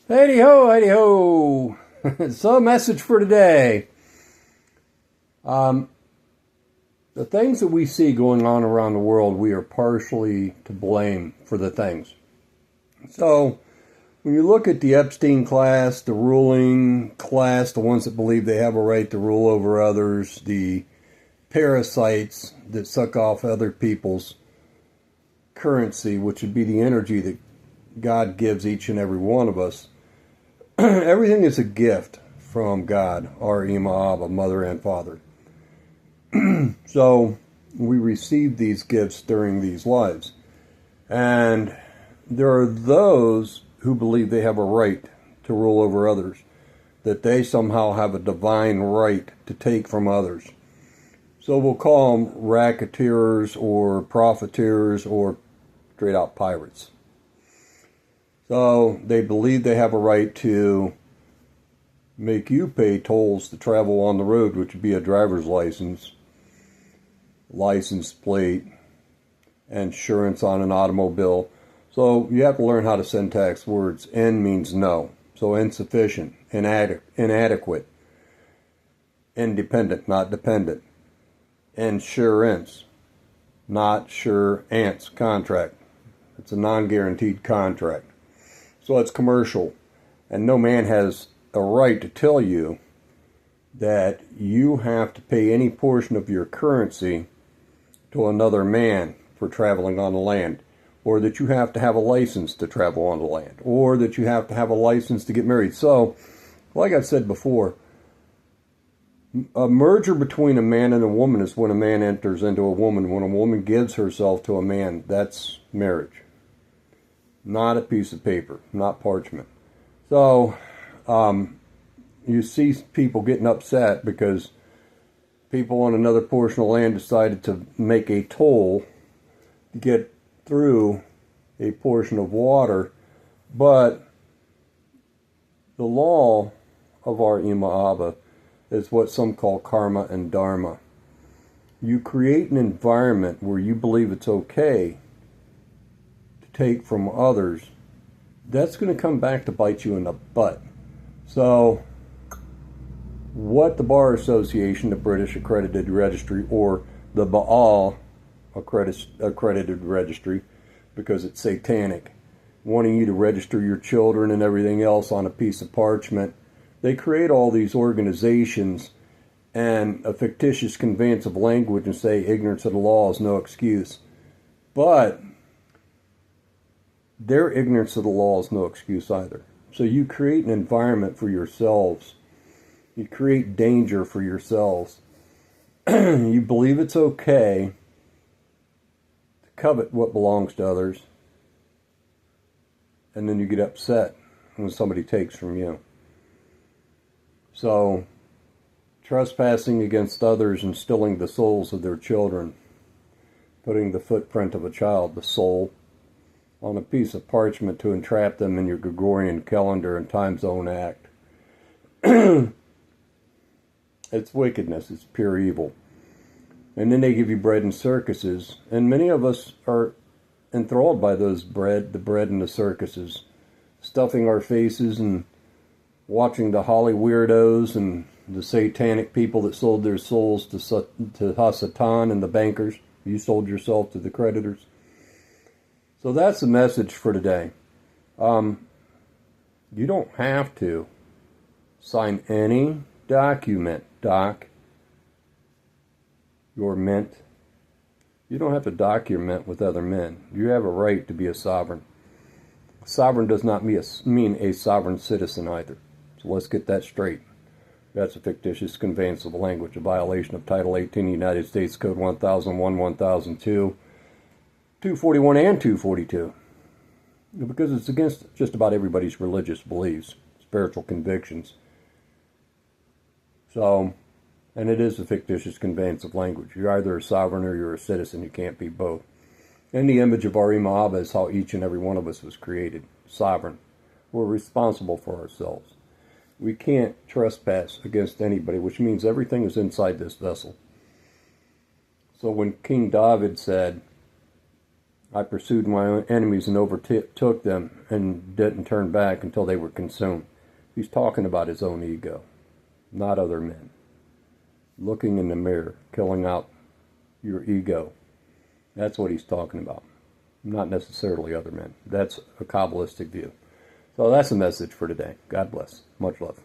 Hey ho, hey ho. So, message for today. Um, the things that we see going on around the world, we are partially to blame for the things. So, when you look at the Epstein class, the ruling class, the ones that believe they have a right to rule over others, the parasites that suck off other people's currency, which would be the energy that God gives each and every one of us. Everything is a gift from God, our Ima Abba, Mother and Father. So we receive these gifts during these lives. And there are those who believe they have a right to rule over others, that they somehow have a divine right to take from others. So we'll call them racketeers or profiteers or straight out pirates. So they believe they have a right to make you pay tolls to travel on the road, which would be a driver's license, license plate, insurance on an automobile. So you have to learn how to syntax words. In means no. So insufficient, inadequate, independent, not dependent. Insurance, not sure ants, contract. It's a non-guaranteed contract. So it's commercial. And no man has a right to tell you that you have to pay any portion of your currency to another man for traveling on the land, or that you have to have a license to travel on the land, or that you have to have a license to get married. So, like I've said before, a merger between a man and a woman is when a man enters into a woman. When a woman gives herself to a man, that's marriage. Not a piece of paper, not parchment. So, you see people getting upset because people on another portion of land decided to make a toll to get through a portion of water, but the law of our Ima Abba is what some call karma and dharma. You create an environment where you believe it's okay to take from others. That's going to come back to bite you in the butt. So, what the Bar Association, the British Accredited Registry, or the Baal Accredited Registry, because it's satanic, wanting you to register your children and everything else on a piece of parchment, they create all these organizations and a fictitious conveyance of language and say ignorance of the law is no excuse. But their ignorance of the law is no excuse either. So you create an environment for yourselves. You create danger for yourselves. You believe it's okay to covet what belongs to others, and then you get upset when somebody takes from you. So, trespassing against others and stealing the souls of their children, putting the footprint of a child, the soul, on a piece of parchment to entrap them in your Gregorian calendar and time zone act. It's wickedness. It's pure evil. And then they give you bread in circuses. And many of us are enthralled by the bread in the circuses. Stuffing our faces and watching the Holly weirdos and the satanic people that sold their souls to Hasatan and the bankers. You sold yourself to the creditors. So that's the message for today. You don't have to sign any document, your mint. You don't have to dock your mint with other men. You have a right to be a sovereign. Sovereign does not mean a sovereign citizen either. So let's get that straight. That's a fictitious conveyance of language, a violation of Title 18 United States Code 1001, 1002, 241, and 242. Because it's against just about everybody's religious beliefs, spiritual convictions. So, and it is a fictitious conveyance of language. You're either a sovereign or you're a citizen. You can't be both. And the image of our Ima Abba is how each and every one of us was created. Sovereign. We're responsible for ourselves. We can't trespass against anybody, which means everything is inside this vessel. So when King David said, I pursued my enemies and overtook them and didn't turn back until they were consumed. He's talking about his own ego, not other men. Looking in the mirror, killing out your ego. That's what he's talking about. Not necessarily other men. That's a Kabbalistic view. So that's the message for today. God bless. Much love.